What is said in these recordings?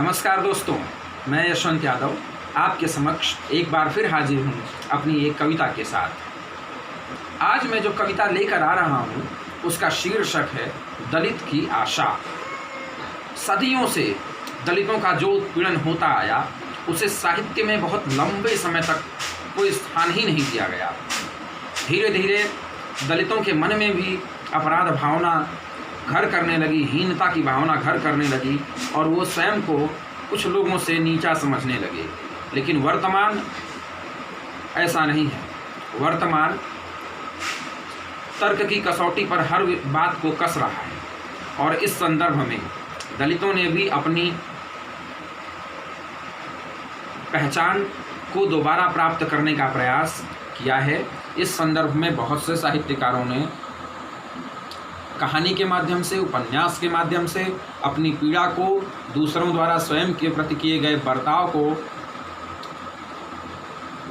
नमस्कार दोस्तों, मैं यशवंत यादव आपके समक्ष एक बार फिर हाजिर हूँ अपनी एक कविता के साथ। आज मैं जो कविता लेकर आ रहा हूँ उसका शीर्षक है दलित की आशा। सदियों से दलितों का जो उत्पीड़न होता आया उसे साहित्य में बहुत लंबे समय तक कोई स्थान ही नहीं दिया गया। धीरे धीरे दलितों के मन में भी अपराध भावना घर करने लगी, हीनता की भावना घर करने लगी और वो स्वयं को कुछ लोगों से नीचा समझने लगे। लेकिन वर्तमान ऐसा नहीं है। वर्तमान तर्क की कसौटी पर हर बात को कस रहा है और इस संदर्भ में दलितों ने भी अपनी पहचान को दोबारा प्राप्त करने का प्रयास किया है। इस संदर्भ में बहुत से साहित्यकारों ने कहानी के माध्यम से, उपन्यास के माध्यम से अपनी पीड़ा को, दूसरों द्वारा स्वयं के प्रति किए गए बर्ताव को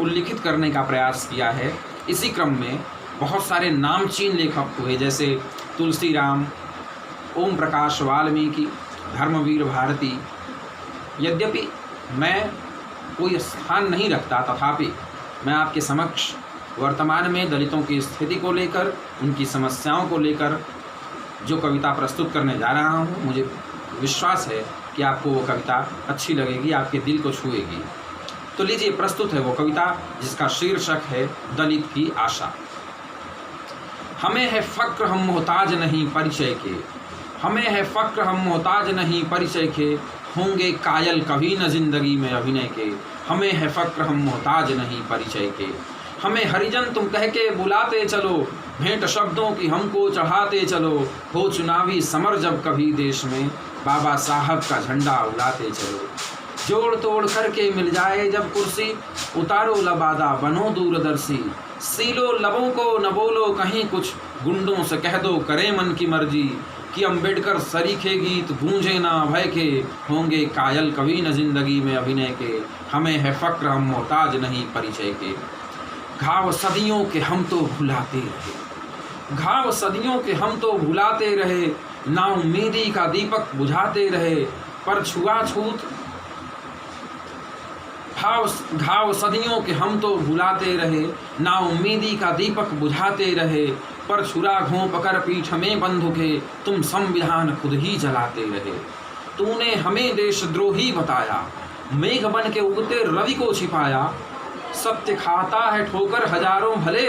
उल्लिखित करने का प्रयास किया है। इसी क्रम में बहुत सारे नामचीन लेखक हुए, जैसे तुलसीराम, ओम प्रकाश वाल्मीकि, धर्मवीर भारती। यद्यपि मैं कोई स्थान नहीं रखता, तथापि मैं आपके समक्ष वर्तमान में दलितों की स्थिति को लेकर, उनकी समस्याओं को लेकर जो कविता प्रस्तुत करने जा रहा हूँ, मुझे विश्वास है कि आपको वो कविता अच्छी लगेगी, आपके दिल को छुएगी। तो लीजिए, प्रस्तुत है वो कविता जिसका शीर्षक है दलित की आशा। हमें है फ़क्र, हम मोहताज नहीं परिचय के। हमें है फ़क्र, हम मोहताज नहीं परिचय के। होंगे कायल कभी न जिंदगी में अभिनय के। हमें है फ़क्र, हम मोहताज नहीं परिचय के। हमें हरिजन तुम कह के बुलाते चलो, भेंट शब्दों की हमको चढ़ाते चलो। हो चुनावी समर जब कभी देश में, बाबा साहब का झंडा उड़ाते चलो। जोड़ तोड़ करके मिल जाए जब कुर्सी, उतारो लबादा बनो दूरदर्शी। सीलो लबों को न बोलो कहीं कुछ, गुंडों से कह दो करे मन की मर्जी। कि अम्बेडकर सरीखे गीत गूंजे ना भय के। होंगे कायल कभी न जिंदगी में अभिनय के। हमें है फ़क्र, हम मोहताज नहीं परिचय के। घाव सदियों के हम तो भुलाते रहे। घाव सदियों के हम तो भुलाते रहे। ना उम्मीदी का दीपक बुझाते रहे। पर छुआछूत घाव सदियों के हम तो भुलाते रहे। ना उम्मीदी का दीपक बुझाते रहे। पर छुरा घोंप कर पीठ में बंदूके, तुम संविधान खुद ही जलाते रहे। तूने हमें देशद्रोही बताया, मेघ बन के उगते रवि को छिपाया। सत्य खाता है ठोकर हजारों भले,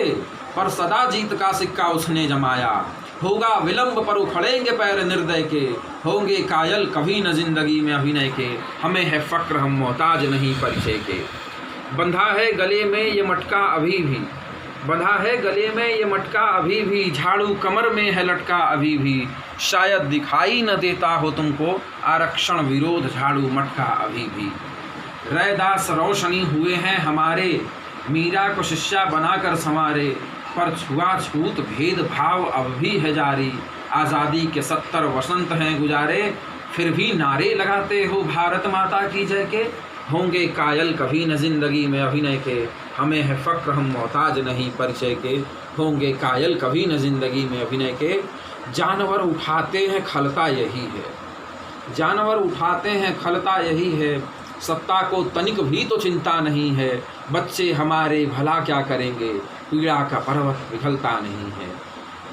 पर सदा जीत का सिक्का उसने जमाया। होगा विलंब पर उखड़ेंगे पैर निर्दय के। होंगे कायल कभी न जिंदगी में अभिनय के। हमें है फ़क्र, हम मोहताज नहीं परिचय के। बंधा है गले में ये मटका अभी भी, बंधा है गले में ये मटका अभी भी। झाड़ू कमर में है लटका अभी भी। शायद दिखाई न देता हो तुमको, आरक्षण विरोध झाड़ू मटका अभी भी। रैदास रोशनी हुए हैं हमारे, मीरा को शिष्या बनाकर संवारे। पर छुआछूत भेदभाव अब भी है जारी। आज़ादी के 70 वसंत हैं गुजारे, फिर भी नारे लगाते हो भारत माता की जय के। होंगे कायल कभी न जिंदगी में अभिनय के। हमें है फ़क्र, हम मोहताज नहीं परिचय के। होंगे कायल कभी न जिंदगी में अभिनय के। जानवर उठाते हैं खलता यही है। जानवर उठाते हैं खलता यही है। सत्ता को तनिक भी तो चिंता नहीं है। बच्चे हमारे भला क्या करेंगे, पीड़ा का पर्वत पिघलता नहीं है।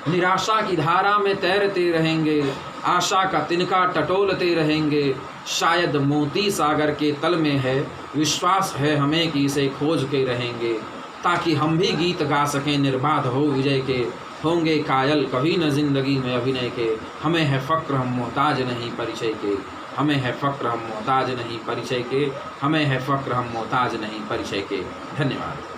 निराशा की धारा में तैरते रहेंगे, आशा का तिनका टटोलते रहेंगे। शायद मोती सागर के तल में है, विश्वास है हमें कि इसे खोज के रहेंगे। ताकि हम भी गीत गा सकें निर्बाध हो विजय के। होंगे कायल कभी न जिंदगी में अभिनय के। हमें है फ़क्र, हम मोहताज नहीं परिचय के। हमें है फ़क्र, हम मोहताज नहीं परिचय के। हमें है फ़क्र, हम मोहताज नहीं परिचय के। धन्यवाद।